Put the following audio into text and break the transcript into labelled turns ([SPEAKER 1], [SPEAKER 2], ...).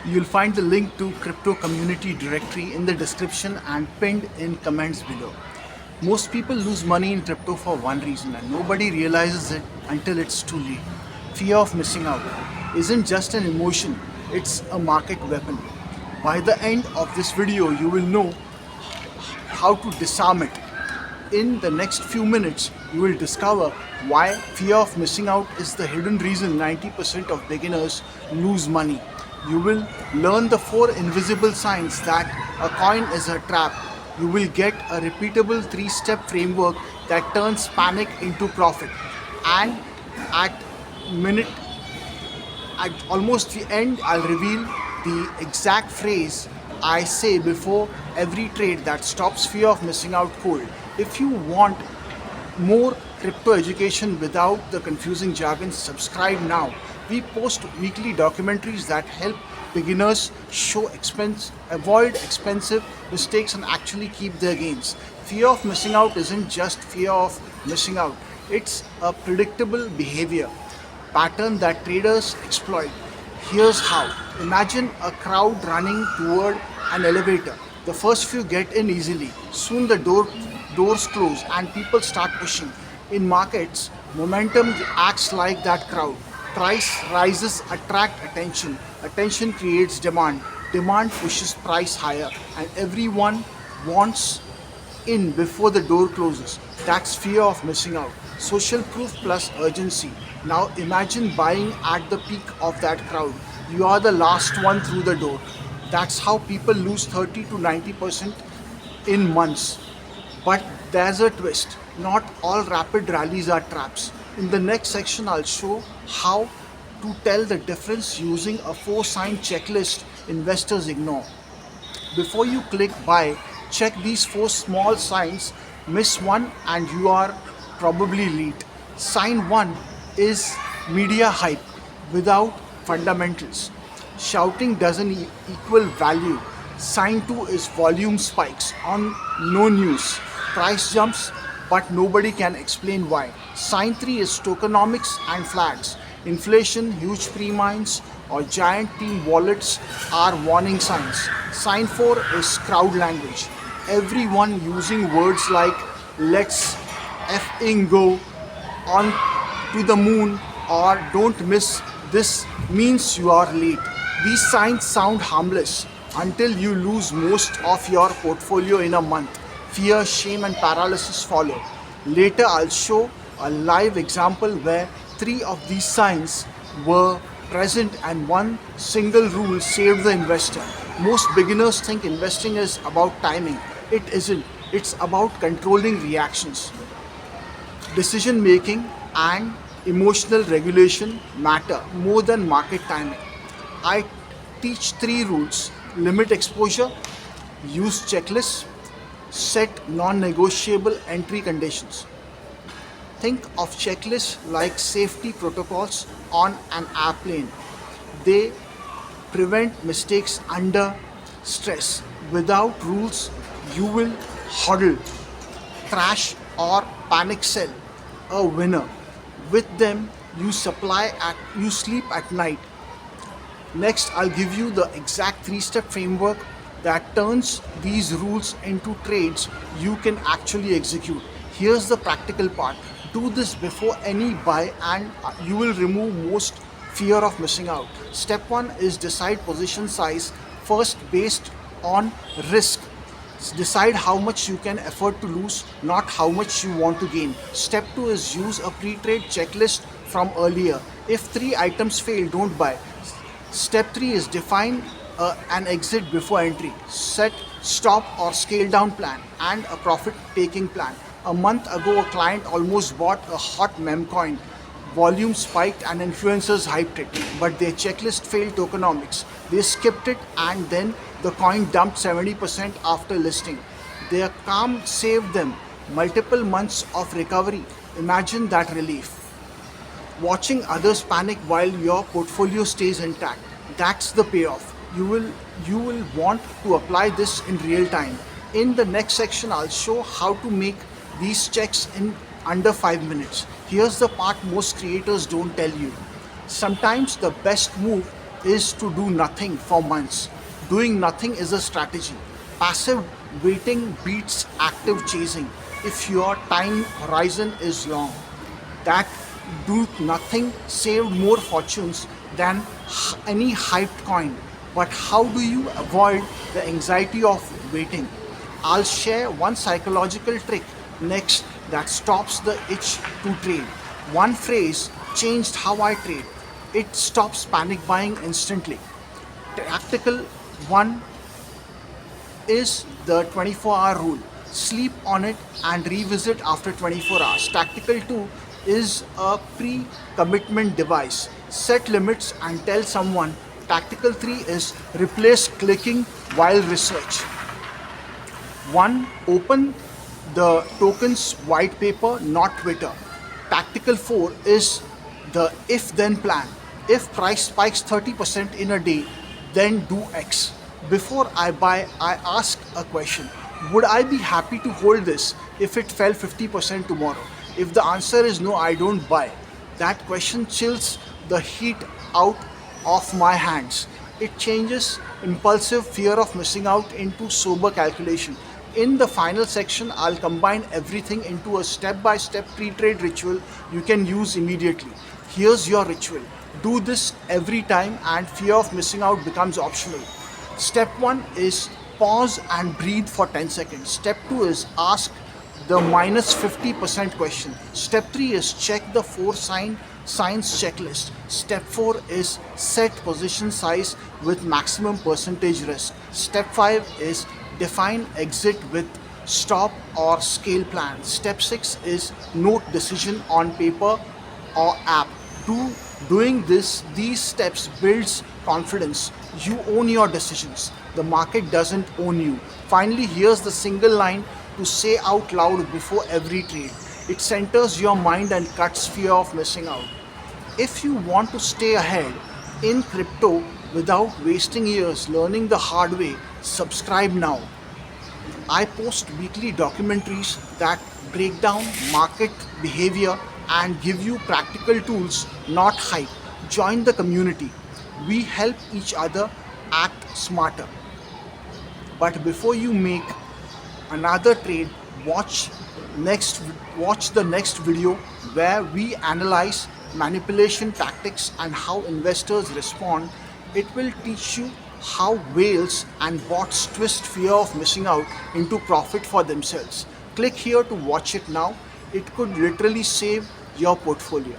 [SPEAKER 1] You'll find the link to crypto community directory in the description and pinned in comments below. Most people lose money in crypto for one reason and nobody realizes it until it's too late. Fear of missing out isn't just an emotion, it's a market weapon. By the end of this video, you will know how to disarm it. In the next few minutes, you will discover why fear of missing out is the hidden reason 90% of beginners lose money. You will learn the 4 invisible signs that a coin is a trap. You will get a repeatable 3-step framework that turns panic into profit. And at minute at almost the end, I'll reveal the exact phrase I say before every trade that stops fear of missing out cold. If you want more crypto education without the confusing jargon, subscribe now. We post weekly documentaries that help beginners avoid expensive mistakes and actually keep their gains. Fear of missing out isn't just fear of missing out, it's a predictable behavior pattern that traders exploit. Here's how. Imagine a crowd running toward an elevator. The first few get in easily. Soon the doors close and people start pushing. In markets, momentum acts like that crowd. Price rises attract attention. Attention creates demand. Demand pushes price higher and everyone wants in before the door closes. That's fear of missing out. Social proof plus urgency. Now imagine buying at the peak of that crowd. You are the last one through the door. That's how people lose 30 to 90% in months. But there's a twist. Not all rapid rallies are traps. In the next section, I'll show how to tell the difference using a 4 sign checklist investors ignore. Before you click buy, check these 4 small signs. Miss one and you are probably late. Sign 1 is media hype without fundamentals. Shouting doesn't equal value. Sign 2 is volume spikes on no news. Price jumps, but nobody can explain why. Sign 3 is tokenomics and flags. Inflation, huge pre-mines, or giant team wallets are warning signs. Sign 4 is crowd language. Everyone using words like let's effing go, on to the moon, or don't miss this means you are late. These signs sound harmless until you lose most of your portfolio in a month. Fear, shame, and paralysis follow. Later, I'll show a live example where 3 of these signs were present and one single rule saved the investor. Most beginners think investing is about timing. It isn't. It's about controlling reactions. Decision making and emotional regulation matter more than market timing. I teach 3 rules: limit exposure, use checklists, set non negotiable entry conditions. Think of checklists like safety protocols on an airplane. They prevent mistakes under stress. Without rules, you will hodl, crash, or panic sell a winner. With them, you sleep at night. Next, I'll give you the exact 3-step framework that turns these rules into trades you can actually execute. Here's the practical part. Do this before any buy and you will remove most fear of missing out. Step 1 is decide position size first based on risk. Decide how much you can afford to lose, not how much you want to gain. Step 2 is use a pre-trade checklist from earlier. If 3 items fail, don't buy. Step 3 is define an exit before entry. Set stop or scale down plan and a profit taking plan. A month ago, a client almost bought a hot meme coin. Volume spiked and influencers hyped it, but their checklist failed tokenomics. They skipped it and then the coin dumped 70% after listing. Their calm saved them multiple months of recovery. Imagine that relief. Watching others panic while your portfolio stays intact. That's the payoff. You will want to apply this in real time. In the next section, I'll show how to make these checks in under 5 minutes. Here's the part most creators don't tell you. Sometimes the best move is to do nothing for months. Doing nothing is a strategy. Passive waiting beats active chasing if your time horizon is long. That do nothing saved more fortunes than any hyped coin. But how do you avoid the anxiety of waiting? I'll share one psychological trick next that stops the itch to trade. One phrase changed how I trade. It stops panic buying instantly. Tactical one is the 24-hour rule. Sleep on it and revisit after 24 hours. Tactical 2 is a pre commitment device. Set limits and tell someone. Tactical 3 is replace clicking while research. 1. Open the tokens white paper, not Twitter. Tactical 4 is the if then plan. If price spikes 30% in a day, then do X. Before I buy, I ask a question. Would I be happy to hold this if it fell 50% tomorrow? If the answer is no, I don't buy. That question chills the heat out of my hands. It changes impulsive fear of missing out into sober calculation. In the final section, I'll combine everything into a step by step pre trade ritual you can use immediately. Here's your ritual. Do this every time, and fear of missing out becomes optional. Step 1 is pause and breathe for 10 seconds. Step 2 is ask the minus 50% question. Step 3 is check the signs checklist. Step 4 is set position size with maximum percentage risk. Step 5 is define exit with stop or scale plan. Step 6 is note decision on paper or app. Doing these steps builds confidence. You own your decisions. The market doesn't own you. Finally, here's the single line to say out loud before every trade. It centers your mind and cuts fear of missing out. If you want to stay ahead in crypto without wasting years learning the hard way, subscribe now. I post weekly documentaries that break down market behavior and give you practical tools, not hype. Join the community. We help each other act smarter. But before you make another trade, watch the next video where we analyze manipulation tactics and how investors respond. It will teach you how whales and bots twist fear of missing out into profit for themselves. Click here to watch it now. It could literally save your portfolio.